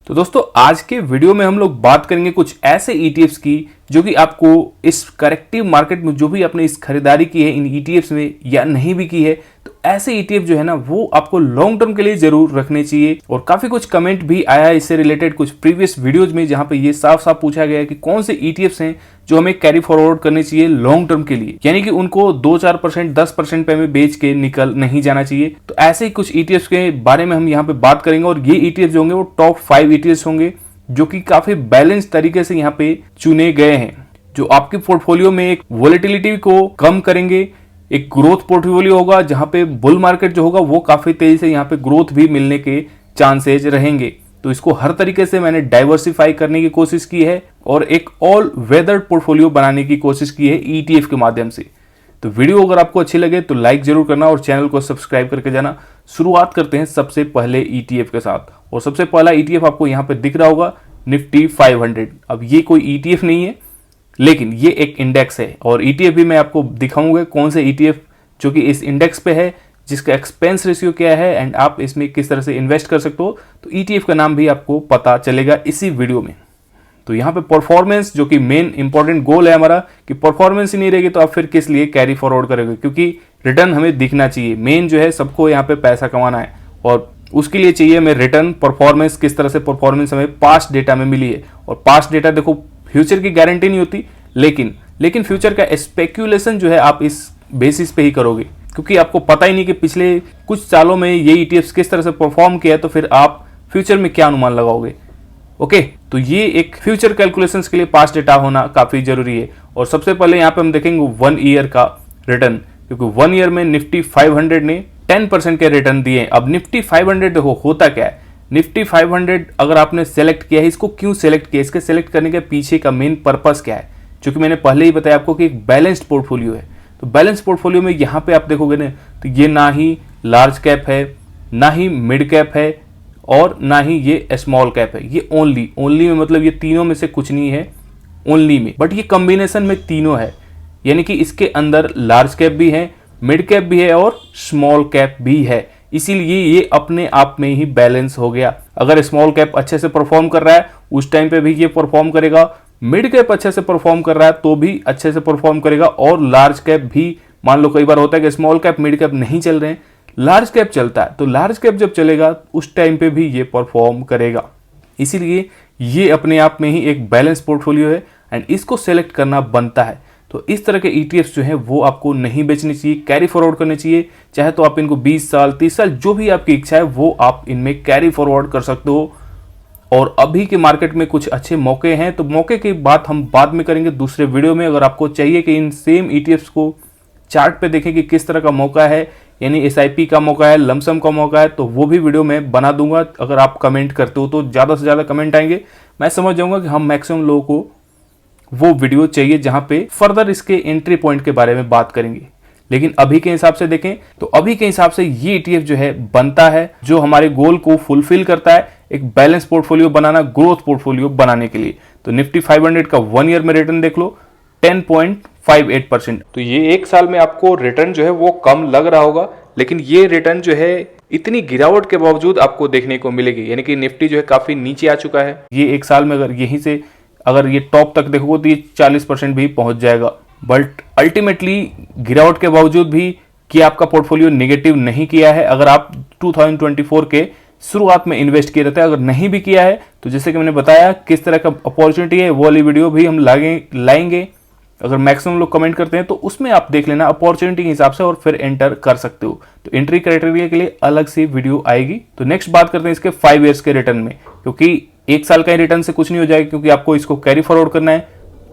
तो दोस्तों आज के वीडियो में हम लोग बात करेंगे कुछ ऐसे ETFs की जो कि आपको इस करेक्टिव मार्केट में जो भी आपने इस खरीदारी की है इन ETFs में या नहीं भी की है, तो ऐसे ETF जो है ना वो आपको लॉन्ग टर्म के लिए जरूर रखने चाहिए। और काफी कुछ कमेंट भी आया है इससे रिलेटेड कुछ प्रीवियस वीडियोज में, जहां पे ये साफ साफ पूछा गया है कि कौन से ETFs हैं जो हमें कैरी फॉरवर्ड करने चाहिए लॉन्ग टर्म के लिए, यानी कि उनको 2-4% 10% पे में बेच के निकल नहीं जाना चाहिए। तो ऐसे ही कुछ ETFs के बारे में हम यहाँ पे बात करेंगे और ये ETFs जो होंगे वो टॉप 5 ETFs होंगे जो कि काफी बैलेंस तरीके से यहाँ पे चुने गए हैं, जो आपके पोर्टफोलियो में एक वोलेटिलिटी को कम करेंगे। एक ग्रोथ पोर्टफोलियो होगा जहां पे बुल मार्केट जो होगा वो काफी तेजी से यहाँ पे ग्रोथ भी मिलने के चांसेज रहेंगे। तो इसको हर तरीके से मैंने डाइवर्सिफाई करने की कोशिश की है और एक ऑल वेदर पोर्टफोलियो बनाने की कोशिश की है ETF के माध्यम से। तो वीडियो अगर आपको अच्छी लगे तो लाइक जरूर करना और चैनल को सब्सक्राइब करके जाना। शुरुआत करते हैं सबसे पहले ETF के साथ, और सबसे पहला ETF आपको यहाँ पे दिख रहा होगा निफ्टी 500। अब ये कोई ETF नहीं है लेकिन ये एक इंडेक्स है, और ETF भी मैं आपको दिखाऊंगा कौन से ETF जो कि इस इंडेक्स पे है, जिसका एक्सपेंस रेशियो क्या है एंड आप इसमें किस तरह से इन्वेस्ट कर सकते हो। तो ETF का नाम भी आपको पता चलेगा इसी वीडियो में। तो यहाँ पे परफॉर्मेंस जो कि मेन इंपॉर्टेंट गोल है हमारा, कि परफॉर्मेंस ही नहीं रहेगी तो आप फिर किस लिए कैरी फॉरवर्ड करोगे, क्योंकि रिटर्न हमें दिखना चाहिए। मेन जो है सबको यहाँ पे पैसा कमाना है और उसके लिए चाहिए हमें रिटर्न। परफॉर्मेंस किस तरह से परफॉर्मेंस हमें पास्ट डेटा में मिली है, और पास्ट डेटा देखो फ्यूचर की गारंटी नहीं होती, लेकिन फ्यूचर का स्पेक्यूलेशन जो है आप इस बेसिस पे ही करोगे, क्योंकि आपको पता ही नहीं कि पिछले कुछ सालों में ये ETFs किस तरह से परफॉर्म किया है, तो फिर आप फ्यूचर में क्या अनुमान लगाओगे। ओके, तो ये एक फ्यूचर कैलकुलेशंस के लिए पास्ट डेटा होना काफी जरूरी है। और सबसे पहले यहाँ पे हम देखेंगे 1 ईयर का रिटर्न, क्योंकि 1 ईयर में निफ्टी 500 ने 10% के रिटर्न दिए। अब निफ्टी 500 देखो होता क्या है, निफ्टी 500 अगर आपने सेलेक्ट किया है, इसको क्यों सेलेक्ट किया, इसके सेलेक्ट करने के पीछे का मेन पर्पस क्या है, जो कि मैंने पहले ही बताया आपको कि एक बैलेंस्ड पोर्टफोलियो है। तो बैलेंस पोर्टफोलियो में यहाँ पे आप देखोगे ना, तो ये ना ही लार्ज कैप है, ना ही मिड कैप है, और ना ही ये स्मॉल कैप है। ये ओनली में मतलब ये तीनों में से कुछ नहीं है, ओनली में, बट ये कॉम्बिनेशन में तीनों है, यानी कि इसके अंदर लार्ज कैप भी है, मिड कैप भी है और स्मॉल कैप भी है। इसीलिए ये अपने आप में ही बैलेंस हो गया। अगर स्मॉल कैप अच्छे से परफॉर्म कर रहा है उस टाइम पे भी ये परफॉर्म करेगा, मिड कैप अच्छे से परफॉर्म कर रहा है तो भी अच्छे से परफॉर्म करेगा, और लार्ज कैप भी, मान लो कई बार होता है कि स्मॉल कैप मिड कैप नहीं चल रहे हैं, लार्ज कैप चलता है, तो लार्ज कैप जब चलेगा उस टाइम पे भी ये परफॉर्म करेगा। इसीलिए ये अपने आप में ही एक बैलेंस पोर्टफोलियो है एंड इसको सेलेक्ट करना बनता है। तो इस तरह के ETFs जो है वो आपको नहीं बेचने चाहिए, कैरी फॉरवर्ड करने चाहिए। चाहे तो आप इनको 20 साल 30 साल जो भी आपकी इच्छा है वो आप इनमें कैरी फॉरवर्ड कर सकते हो। और अभी के मार्केट में कुछ अच्छे मौके हैं, तो मौके की बात हम बाद में करेंगे दूसरे वीडियो में। अगर आपको चाहिए कि इन सेम ETFs को चार्ट पे देखें कि किस तरह का मौका है, यानी SIP का मौका है, लमसम का मौका है, तो वो भी वीडियो में बना दूंगा। अगर आप कमेंट करते हो तो ज़्यादा से ज़्यादा कमेंट आएंगे, मैं समझ जाऊंगा कि हम मैक्सिमम लोगों को वो वीडियो चाहिए जहां पे फर्दर इसके एंट्री पॉइंट के बारे में बात करेंगे। लेकिन अभी के हिसाब से देखें तो अभी के हिसाब से ये ETF जो है बनता है जो हमारे गोल को फुलफिल करता है, एक बैलेंस पोर्टफोलियो बनाना, ग्रोथ पोर्टफोलियो बनाने के लिए। तो निफ्टी 500 का 1 ईयर में रिटर्न देख लो 10.58%। तो ये एक साल में आपको रिटर्न जो है वो कम लग रहा होगा, लेकिन ये रिटर्न जो है इतनी गिरावट के बावजूद आपको देखने को मिलेगी, यानी कि निफ्टी जो है काफी नीचे आ चुका है। ये एक साल में अगर यहीं से अगर ये टॉप तक देखोगे तो ये 40% भी पहुंच जाएगा। बट अल्टीमेटली गिरावट के बावजूद भी कि आपका पोर्टफोलियो नेगेटिव नहीं किया है, अगर आप 2024 के शुरुआत में इन्वेस्ट किए रहते हैं। अगर नहीं भी किया है तो जैसे कि मैंने बताया किस तरह का अपॉर्चुनिटी है वो वाली वीडियो भी हम लाएंगे। अगर मैक्सिमम लोग कमेंट करते हैं तो उसमें आप देख लेना अपॉर्चुनिटी के हिसाब से और फिर एंटर कर सकते हो। तो एंट्री क्राइटेरिया के लिए अलग से वीडियो आएगी। तो नेक्स्ट बात करते हैं इसके 5 ईयर्स के रिटर्न में, क्योंकि एक साल का रिटर्न से कुछ नहीं हो जाएगा, क्योंकि आपको इसको कैरी फॉरवर्ड करना है।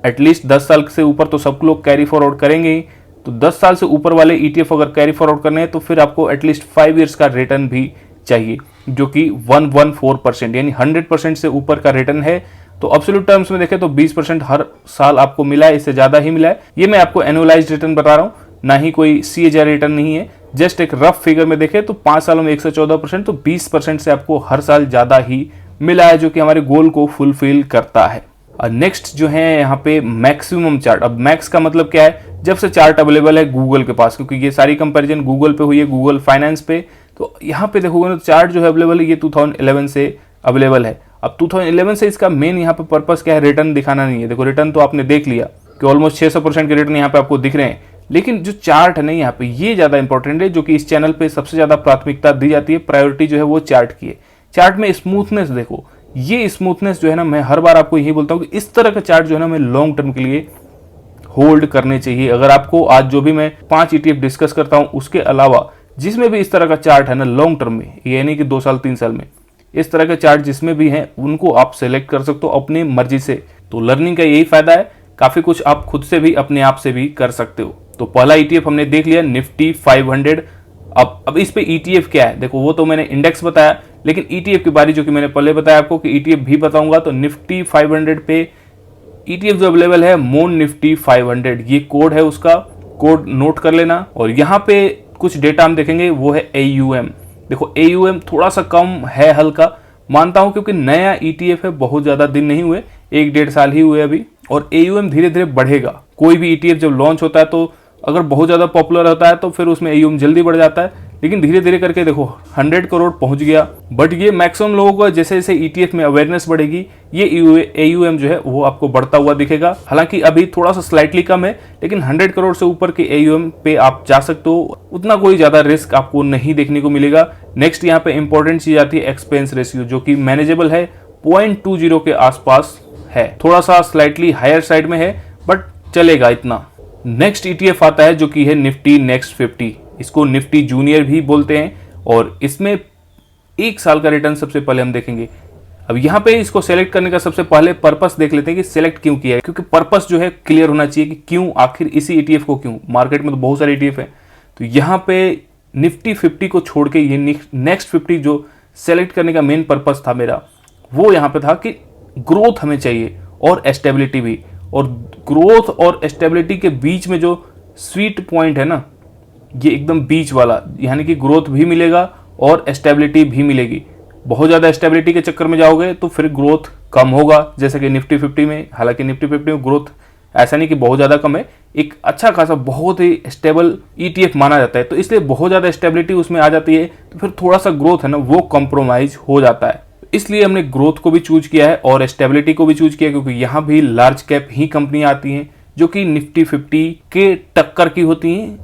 एटलीस्ट 10 साल से ऊपर तो सब लोग कैरी फॉरवर्ड करेंगे ही। तो 10 साल से ऊपर वाले ETF अगर कैरी फॉरवर्ड करने हैं तो फिर आपको एटलीस्ट 5 ईयर्स का रिटर्न भी चाहिए, जो कि 114% यानी 100% से ऊपर का रिटर्न है। तो एब्सोल्यूट टर्म्स में देखें तो 20% हर साल आपको मिला है, इससे ज्यादा ही मिला है। ये मैं आपको एनुअलाइज्ड रिटर्न बता रहा हूँ, ना ही कोई CAGR रिटर्न नहीं है। जस्ट एक रफ फिगर में देखें तो 5 सालों में 114%, तो 20% से आपको हर साल ज्यादा ही मिला है, जो कि हमारे गोल को फुलफिल करता है। नेक्स्ट जो है यहाँ पे मैक्सिमम चार्ट। अब मैक्स का मतलब क्या है, जब से चार्ट अवेलेबल है गूगल के पास, क्योंकि ये सारी कंपैरिजन गूगल पे हुई है, गूगल फाइनेंस पे। तो यहाँ पे देखोगे ना चार्ट जो है अवेलेबल है ये 2011 से अवेलेबल है। अब 2011 से इसका मेन यहाँ पे पर्पस क्या है, रिटर्न दिखाना नहीं है। देखो रिटर्न तो आपने देख लिया कि ऑलमोस्ट 600% के रिटर्न यहाँ पे आपको दिख रहे हैं, लेकिन जो चार्ट है ना यहाँ पे ये ज्यादा इंपॉर्टेंट है, जो कि इस चैनल पे सबसे ज्यादा प्राथमिकता दी जाती है, प्रायोरिटी जो है वो चार्ट की है। चार्ट में स्मूथनेस देखो, ये स्मूथनेस जो है ना, मैं हर बार आपको यही बोलता हूँ कि इस तरह का चार्ट जो है ना हमें लॉन्ग टर्म के लिए होल्ड करने चाहिए। अगर आपको आज जो भी मैं 5 ETF डिस्कस करता हूँ उसके अलावा जिसमें भी इस तरह का चार्ट है ना लॉन्ग टर्म में, ये नहीं कि 2 साल 3 साल में, इस तरह के चार्ट जिसमें भी हैं उनको आप सेलेक्ट कर सकते हो अपनी मर्जी से। तो लर्निंग का यही फायदा है, काफी कुछ आप खुद से भी अपने आप से भी कर सकते हो। तो पहला ETF हमने देख लिया निफ्टी 500। अब इस पे ETF क्या है देखो, वो तो मैंने इंडेक्स बताया, लेकिन ETF की बारी जो कि मैंने पहले बताया आपको कि ETF भी बताऊंगा। तो निफ्टी 500 पे ETF जो अवेलेबल है मोन निफ्टी 500, ये कोड है, उसका कोड नोट कर लेना। और यहाँ पे कुछ डेटा हम देखेंगे, वो है AUM। देखो AUM थोड़ा सा कम है, हल्का मानता हूं, क्योंकि नया ETF है, बहुत ज्यादा दिन नहीं हुए, 1-1.5 साल ही हुए अभी, और AUM धीरे धीरे बढ़ेगा। कोई भी ETF जब लॉन्च होता है तो अगर बहुत ज्यादा पॉपुलर होता है तो फिर उसमें AUM जल्दी बढ़ जाता है, लेकिन धीरे धीरे करके देखो 100 करोड़ पहुंच गया। बट ये मैक्सिमम लोगों को जैसे जैसे ETF में अवेयरनेस बढ़ेगी, ये AUM जो है वो आपको बढ़ता हुआ दिखेगा। हालांकि अभी थोड़ा सा स्लाइटली कम है, लेकिन 100 करोड़ से ऊपर के AUM पे आप जा सकते हो, उतना कोई ज्यादा रिस्क आपको नहीं देखने को मिलेगा। नेक्स्ट यहाँ पे इंपॉर्टेंट चीज आती है एक्सपेंस रेशियो, जो कि मैनेजेबल है, 0.20 के आसपास है, थोड़ा सा स्लाइटली हायर साइड में है बट चलेगा इतना। नेक्स्ट ETF आता है जो कि है निफ्टी नेक्स्ट 50, इसको निफ्टी जूनियर भी बोलते हैं, और इसमें 1 साल का रिटर्न सबसे पहले हम देखेंगे। अब यहाँ पे इसको सेलेक्ट करने का सबसे पहले पर्पस देख लेते हैं कि सेलेक्ट क्यों किया है, क्योंकि पर्पस जो है क्लियर होना चाहिए कि क्यों, आखिर इसी ETF को क्यों। मार्केट में तो बहुत सारे ETF है, तो यहाँ पे निफ्टी 50 को छोड़ के ये नेक्स्ट 50 जो सेलेक्ट करने का मेन पर्पस था मेरा, वो यहाँ पे था कि ग्रोथ हमें चाहिए और स्टेबिलिटी भी, और ग्रोथ और स्टेबिलिटी के बीच में जो स्वीट पॉइंट है ना, ये एकदम बीच वाला, यानी कि ग्रोथ भी मिलेगा और स्टेबिलिटी भी मिलेगी। बहुत ज़्यादा स्टेबिलिटी के चक्कर में जाओगे तो फिर ग्रोथ कम होगा, जैसे कि निफ्टी 50 में। हालांकि निफ्टी 50 में ग्रोथ ऐसा नहीं कि बहुत ज़्यादा कम है, एक अच्छा खासा बहुत ही स्टेबल ETF माना जाता है, तो इसलिए बहुत ज़्यादा स्टेबिलिटी उसमें आ जाती है, तो फिर थोड़ा सा ग्रोथ है ना वो कॉम्प्रोमाइज हो जाता है। इसलिए हमने ग्रोथ को भी चूज किया है और स्टेबिलिटी को भी चूज किया, क्योंकि यहाँ भी लार्ज कैप ही कंपनी आती हैं जो कि निफ्टी 50 के टक्कर की होती हैं,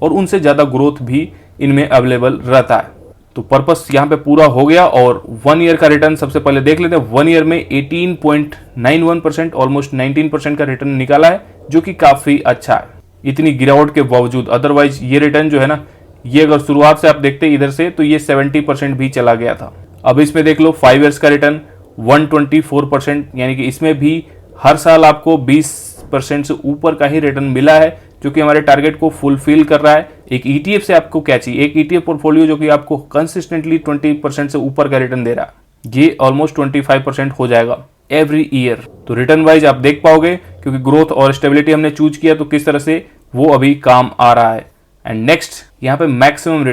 और उनसे ज़्यादा ग्रोथ भी इनमें अवेलेबल रहता है। तो पर्पस यहाँ पे पूरा हो गया। और 1 ईयर का रिटर्न सबसे पहले देख लेते हैं। 1 ईयर में 18.91%, ऑलमोस्ट 19% का रिटर्न निकाला है, जो कि काफ़ी अच्छा है इतनी गिरावट के बावजूद। अदरवाइज ये रिटर्न जो है ना, ये अगर शुरुआत से आप देखते इधर से, तो ये 70% भी चला गया था। अब इसमें देख लो 5 ईयर्स का रिटर्न 124%, यानी कि इसमें भी हर साल आपको 20% से ऊपर का ही रिटर्न मिला है, जो कि हमारे टारगेट को फुलफिल कर रहा है। एक ETF से आपको क्या चाहिए, एक ETF पोर्टफोलियो जो कि आपको कंसिस्टेंटली 20% से ऊपर का रिटर्न दे रहा है, ये ऑलमोस्ट 25% हो जाएगा एवरी ईयर। तो रिटर्न वाइज आप देख पाओगे, क्योंकि ग्रोथ और स्टेबिलिटी हमने चूज किया, तो किस तरह से वो अभी काम आ रहा है। एंड नेक्स्ट यहाँ पे मैक्सिमम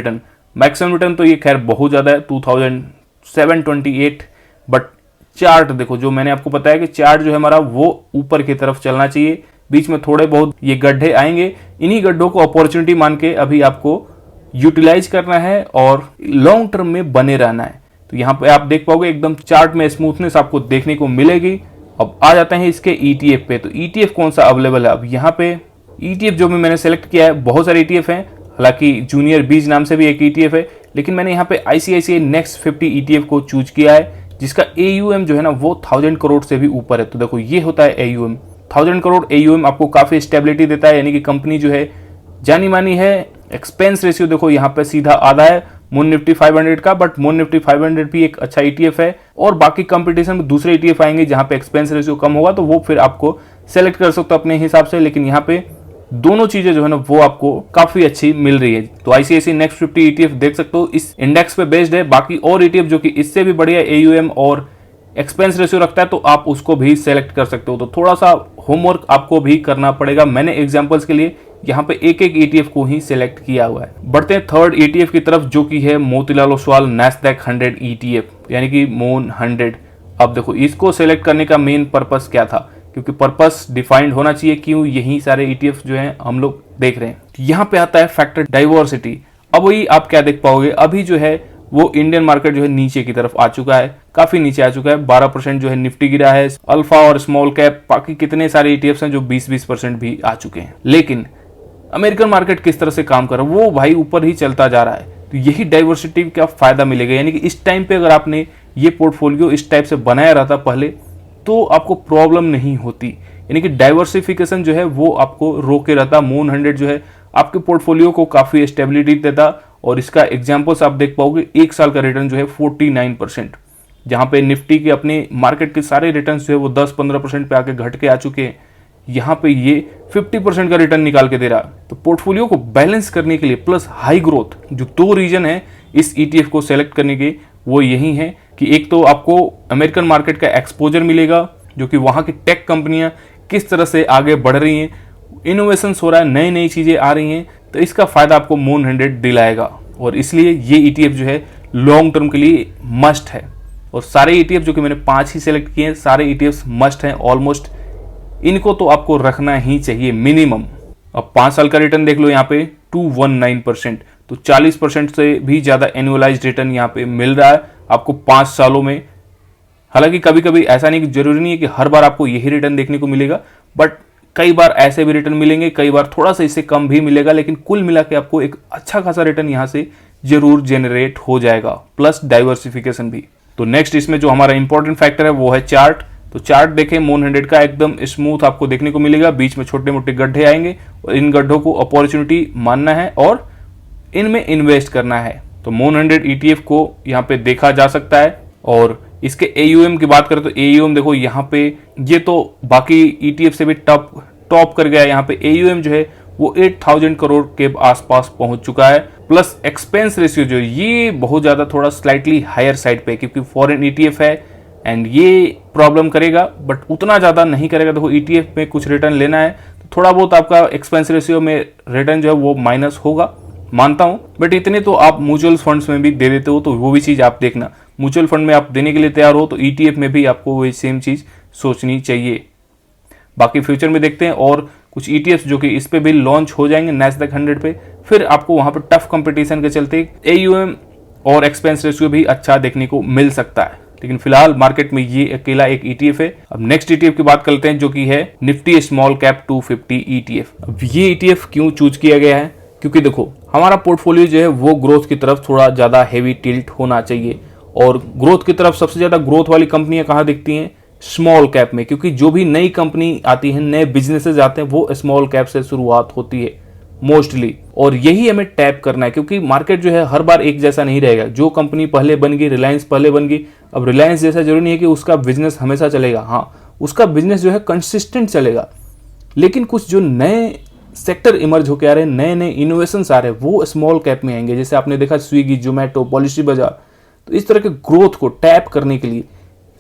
रिटर्न तो ये खैर बहुत ज़्यादा है, 2728। बट चार्ट देखो, जो मैंने आपको बताया कि चार्ट जो है हमारा वो ऊपर की तरफ चलना चाहिए, बीच में थोड़े बहुत ये गड्ढे आएंगे, इन्हीं गड्ढों को अपॉर्चुनिटी मान के अभी आपको यूटिलाइज करना है और लॉन्ग टर्म में बने रहना है। तो यहाँ पे आप देख पाओगे एकदम चार्ट में स्मूथनेस आपको देखने को मिलेगी। अब आ जाते हैं इसके ETF पे। तो ETF कौन सा अवेलेबल है, अब यहाँ पे ETF जो भी मैंने सेलेक्ट किया है, बहुत सारे ETF हैं, हालांकि जूनियर बीज नाम से भी एक ETF है, लेकिन मैंने यहाँ पे ICICI नेक्स्ट 50 ETF को चूज किया है, जिसका AUM जो है ना वो 1000 करोड़ से भी ऊपर है। तो देखो ये होता है AUM, 1000 करोड़ AUM आपको काफी स्टेबिलिटी देता है, यानी कि कंपनी जो है जानी मानी है। एक्सपेंस रेशियो देखो यहाँ पे सीधा आधा है मून निफ्टी 500 का, बट मून निफ्टी 500 भी एक अच्छा ETF है, और बाकी कंपटीशन में दूसरे ETF आएंगे जहां पे एक्सपेंस रेशियो कम होगा, तो वो फिर आपको सेलेक्ट कर सकते हो अपने हिसाब से। लेकिन यहाँ पे दोनों चीजें जो है ना वो आपको काफी अच्छी मिल रही है। तो ICICI नेक्स्ट 50 ETF देख सकते हो, इस इंडेक्स पे बेस्ड है। बाकी और ETF जो कि इससे भी बढ़िया AUM और एक्सपेंस रेशियो रखता है, तो आप उसको भी सेलेक्ट कर सकते हो। तो थोड़ा सा होमवर्क आपको भी करना पड़ेगा। मैंने एग्जांपल्स के लिए यहाँ पे एक एक ETF को ही सिलेक्ट किया हुआ है। बढ़ते हैं थर्ड ETF की तरफ, जो कि है मोतीलाल ओसवाल NASDAQ 100 ETF, यानी कि मोन 100। अब देखो इसको सेलेक्ट करने का मेन पर्पस क्या था, क्योंकि पर्पस डिफाइंड होना चाहिए क्यों यही सारे ETF जो हैं हम लोग देख रहे हैं। यहाँ पे आता है फैक्टर डाइवर्सिटी। अब वही आप क्या देख पाओगे, अभी जो है वो इंडियन मार्केट जो है नीचे की तरफ आ चुका है, काफी नीचे आ चुका है। 12% जो है निफ्टी गिरा है। अल्फा और स्मॉल कैप बाकी कितने सारे ईटीएफ्स हैं जो 20% भी आ चुके हैं। लेकिन अमेरिकन मार्केट किस तरह से काम कर रहा है, वो भाई ऊपर ही चलता जा रहा है। तो यही डाइवर्सिटी का फायदा मिलेगा, यानी कि इस टाइम पे अगर आपने ये पोर्टफोलियो इस टाइप से बनाया रहता पहले, तो आपको प्रॉब्लम नहीं होती। यानी कि डाइवर्सिफिकेशन जो है वो आपको रोके रहता। मून 100 जो है आपके पोर्टफोलियो को काफी स्टेबिलिटी देता, और इसका एग्जांपल्स आप देख पाओगे। एक साल का रिटर्न जो है 49%, जहां पे निफ्टी के अपने मार्केट के सारे रिटर्न जो है वो 10-15% पे आके घट के आ चुके हैं। यहाँ पे ये 50% का रिटर्न निकाल के दे रहा। तो पोर्टफोलियो को बैलेंस करने के लिए प्लस हाई ग्रोथ, जो 2 रीजन है इस ईटीएफ को सेलेक्ट करने के, वो यही है कि एक तो आपको अमेरिकन मार्केट का एक्सपोजर मिलेगा, जो कि वहां की टेक कंपनियां किस तरह से आगे बढ़ रही हैं, इनोवेशन हो रहा है, नई नई चीजें आ रही हैं, तो इसका फायदा आपको मून 100 दिलाएगा। और इसलिए ये ईटीएफ जो है लॉन्ग टर्म के लिए मस्ट है। और सारे ईटीएफ जो कि मैंने 5 ही सेलेक्ट किए हैं, सारे ईटीएफ मस्ट हैं ऑलमोस्ट। इनको तो आपको रखना ही चाहिए मिनिमम। अब 5 साल का रिटर्न देख लो यहाँ पे 219%, तो 40% से भी ज्यादा एनुअलाइज्ड रिटर्न यहाँ पे मिल रहा है आपको 5 सालों में। हालांकि कभी कभी ऐसा नहीं कि जरूरी नहीं है कि हर बार आपको यही रिटर्न देखने को मिलेगा, बट कई बार ऐसे भी रिटर्न मिलेंगे, कई बार थोड़ा सा इससे कम भी मिलेगा, लेकिन कुल मिला के आपको एक अच्छा खासा रिटर्न यहाँ से जरूर जनरेट हो जाएगा, प्लस डाइवर्सिफिकेशन भी। तो नेक्स्ट इसमें जो हमारा इंपॉर्टेंट फैक्टर है वो है चार्ट। तो चार्ट देखें मून 100 का एकदम स्मूथ आपको देखने को मिलेगा, बीच में छोटे मोटे गड्ढे आएंगे, और इन गड्ढों को अपॉर्चुनिटी मानना है और इनमें इन्वेस्ट करना है। तो मून 100 ईटीएफ को यहाँ पे देखा जा सकता है। और इसके एयूएम की बात करें तो एयूएम देखो यहाँ पे, ये तो बाकी ईटीएफ से भी टॉप कर गया। यहाँ पे एयूएम जो है वो 8000 करोड़ के आसपास पहुंच चुका है। प्लस एक्सपेंस रेशियो जो ये बहुत ज्यादा थोड़ा स्लाइटली हायर साइड पे, क्योंकि फॉरेन ईटीएफ है एंड ये प्रॉब्लम करेगा, बट उतना ज्यादा नहीं करेगा। देखो ईटीएफ में कुछ रिटर्न लेना है तो थोड़ा बहुत आपका एक्सपेंस रेशियो में रिटर्न जो है वो माइनस होगा, मानता हूं, बट इतने तो आप म्यूचुअल फंड्स में भी दे देते हो, तो वो भी चीज आप देखना। म्यूचुअल फंड में आप देने के लिए तैयार हो तो ईटीएफ में भी आपको वही सेम चीज सोचनी चाहिए। बाकी फ्यूचर में देखते हैं और कुछ ईटीएफ जो कि इस पे भी लॉन्च हो जाएंगे नैस्डैक 100 पे, फिर आपको वहां पे टफ कंपटीशन के चलते एयूएम और एक्सपेंस रेशियो भी अच्छा देखने को मिल सकता है। लेकिन फिलहाल मार्केट में ये अकेला एक ईटीएफ है। अब नेक्स्ट ईटीएफ की बात करते हैं जो कि है निफ्टी स्मॉल कैप 250 ईटीएफ। अब ये ईटीएफ क्यों चूज किया गया है, क्योंकि देखो हमारा पोर्टफोलियो जो है वो ग्रोथ की तरफ थोड़ा ज्यादा हेवी टिल्ट होना चाहिए, और ग्रोथ की तरफ सबसे ज्यादा ग्रोथ वाली कंपनियां कहाँ दिखती हैं, स्मॉल कैप में, क्योंकि जो भी नई कंपनी आती है, नए बिजनेसेस आते हैं, वो स्मॉल कैप से शुरुआत होती है मोस्टली। और यही हमें टैप करना है, क्योंकि मार्केट जो है हर बार एक जैसा नहीं रहेगा। जो कंपनी पहले बन गई, रिलायंस पहले बन गई, अब रिलायंस जैसा जरूरी नहीं है कि उसका बिजनेस हमेशा चलेगा। हाँ, उसका बिजनेस जो है कंसिस्टेंट चलेगा, लेकिन कुछ जो नए सेक्टर इमर्ज होकर आ रहे हैं, नए नए इनोवेशंस आ रहे हैं, वो स्मॉल कैप में आएंगे। जैसे आपने देखा स्विगी, जोमेटो, पॉलिसी बाजार। तो इस तरह के ग्रोथ को टैप करने के लिए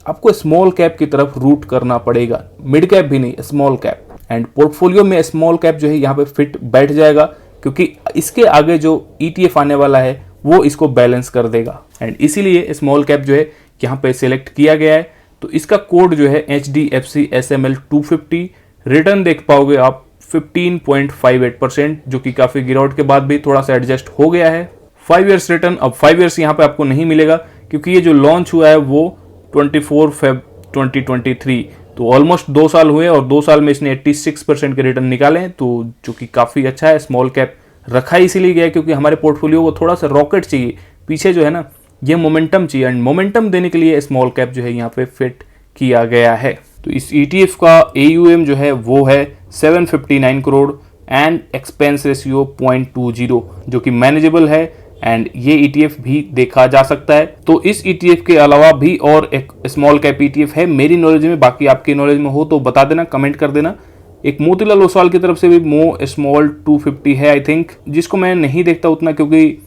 आपको स्मॉल कैप की तरफ रूट करना पड़ेगा, मिड कैप भी नहीं, स्मॉल कैप। एंड पोर्टफोलियो में स्मॉल कैप जो है यहाँ पे फिट बैठ जाएगा, क्योंकि इसके आगे जो ईटीएफ आने वाला है वो इसको बैलेंस कर देगा। एंड इसीलिए स्मॉल कैप जो है यहाँ पे सिलेक्ट किया गया है। तो इसका कोड जो है HDFC SML 250, रिटर्न देख पाओगे आप 15.58%, जो कि काफी गिरावट के बाद भी थोड़ा सा एडजस्ट हो गया है। 5 ईयर्स रिटर्न, अब 5 ईयर्स यहाँ पे आपको नहीं मिलेगा, क्योंकि ये जो लॉन्च हुआ है वो 24 फेब 2023, तो ऑलमोस्ट 2 साल हुए, और 2 साल में इसने 86% के रिटर्न निकाले, तो जो कि काफी अच्छा है। स्मॉल कैप रखा इसीलिए गया क्योंकि हमारे पोर्टफोलियो को थोड़ा सा रॉकेट चाहिए, पीछे जो है ना ये मोमेंटम चाहिए, एंड मोमेंटम देने के लिए स्मॉल कैप जो है यहाँ पे फिट किया गया है। तो इस ETF का AUM जो है वो है 759 करोड़ एंड एक्सपेंस रेशियो 0.20, जो कि मैनेजेबल है, एंड ये ETF भी देखा जा सकता है। तो इस ETF के अलावा भी और एक स्मॉल कैप ETF है मेरी नॉलेज में, बाकी आपकी नॉलेज में हो तो बता देना, कमेंट कर देना। एक मोतीलाल ओसवाल की तरफ से भी मो स्मॉल 250 है आई थिंक, जिसको मैं नहीं देखता उतना, क्योंकि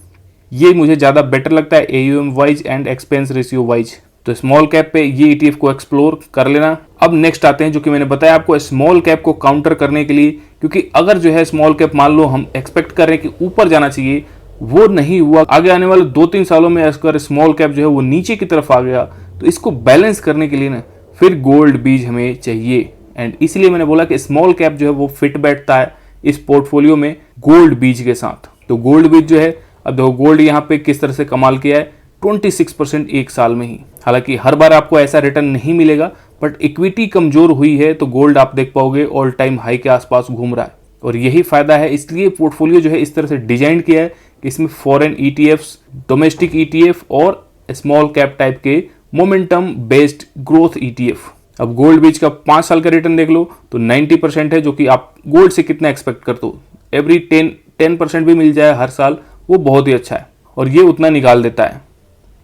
ये मुझे ज़्यादा बेटर लगता है AUM wise and expense ratio wise. तो स्मॉल कैप पे ये ETF को एक्सप्लोर कर लेना। अब नेक्स्ट आते हैं जो कि मैंने बताया आपको स्मॉल कैप को काउंटर करने के लिए, क्योंकि अगर जो है स्मॉल कैप मान लो हम एक्सपेक्ट कर रहे हैं कि ऊपर जाना चाहिए, वो नहीं हुआ, आगे आने वाले 2-3 सालों में अगर स्मॉल कैप जो है वो नीचे की तरफ आ गया, तो इसको बैलेंस करने के लिए ना फिर गोल्ड बीज हमें चाहिए। एंड इसलिए मैंने बोला कि स्मॉल कैप जो है वो फिट बैठता है इस पोर्टफोलियो में गोल्ड बीज के साथ। तो गोल्ड बीज जो है, अब देखो गोल्ड यहाँ पे किस तरह से कमाल किया है, 26% एक साल में ही। हालांकि हर बार आपको ऐसा रिटर्न नहीं मिलेगा, बट इक्विटी कमजोर हुई है तो गोल्ड आप देख पाओगे ऑल टाइम हाई के आसपास घूम रहा है, और यही फायदा है। इसलिए पोर्टफोलियो जो है इस तरह से डिजाइन किया है कि इसमें फॉरेन ईटीएफ्स, डोमेस्टिक ईटीएफ और स्मॉल कैप टाइप के मोमेंटम बेस्ड ग्रोथ ईटीएफ। अब गोल्ड बीच का 5 साल का रिटर्न देख लो तो 90% है, जो कि आप गोल्ड से कितना एक्सपेक्ट करते हो। एवरी 10% भी मिल जाए हर साल, वो बहुत ही अच्छा है, और ये उतना निकाल देता है,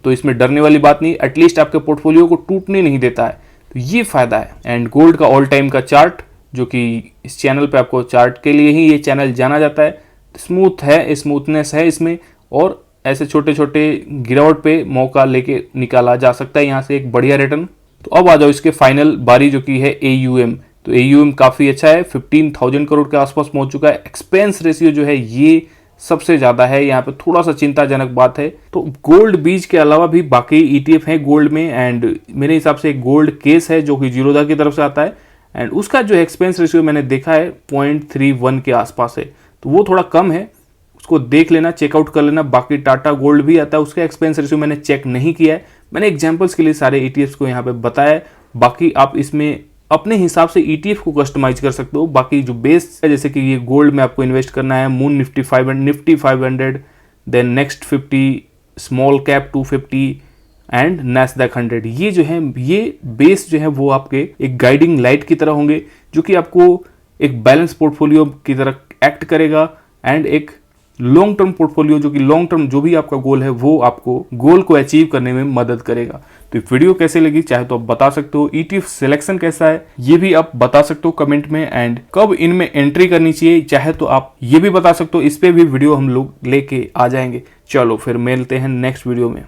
तो इसमें डरने वाली बात नहीं। एटलीस्ट आपके पोर्टफोलियो को टूटने नहीं देता है, तो ये फायदा है। एंड गोल्ड का ऑल टाइम का चार्ट, जो कि इस चैनल पे आपको चार्ट के लिए ही ये चैनल जाना जाता है, स्मूथ है, स्मूथनेस है इसमें, और ऐसे छोटे छोटे गिरावट पे मौका लेके निकाला जा सकता है यहाँ से एक बढ़िया रिटर्न। तो अब आ जाओ इसके फाइनल बारी, जो कि है AUM। तो AUM काफ़ी अच्छा है, 15,000 करोड़ के आसपास पहुंच चुका है। एक्सपेंस रेशियो जो है ये सबसे ज़्यादा है, यहाँ पे थोड़ा सा चिंताजनक बात है। तो गोल्ड बीज के अलावा भी बाकी ETF हैं गोल्ड में, एंड मेरे हिसाब से एक गोल्ड केस है जो कि जीरोधा की तरफ से आता है, एंड उसका जो एक्सपेंस रेशियो मैंने देखा है 0.31 के आसपास है, तो वो थोड़ा कम है, उसको देख लेना, चेकआउट कर लेना। बाकी टाटा गोल्ड भी आता है, उसका एक्सपेंस रेशियो मैंने चेक नहीं किया है, मैंने एग्जांपल्स के लिए सारे ETFs को यहाँ पे बताया है। बाकी आप इसमें अपने हिसाब से ETF को कस्टमाइज कर सकते हो। बाकी जो बेस है, जैसे कि ये गोल्ड में आपको इन्वेस्ट करना है, मून Nifty 500, then next 50, small cap 250 and Nasdaq 100, ये जो है ये बेस जो है वो आपके एक गाइडिंग लाइट की तरह होंगे, जो कि आपको एक बैलेंस पोर्टफोलियो की तरह एक्ट करेगा, एंड एक लॉन्ग टर्म पोर्टफोलियो, जो कि लॉन्ग टर्म जो भी आपका गोल है वो आपको गोल को अचीव करने में मदद करेगा। तो वीडियो कैसे लगी चाहे तो आप बता सकते हो, ETF सिलेक्शन कैसा है ये भी आप बता सकते हो कमेंट में, एंड कब इनमें एंट्री करनी चाहिए चाहे तो आप ये भी बता सकते हो। इस पे भी वीडियो हम लोग लेके आ जाएंगे। चलो फिर मिलते हैं नेक्स्ट वीडियो में।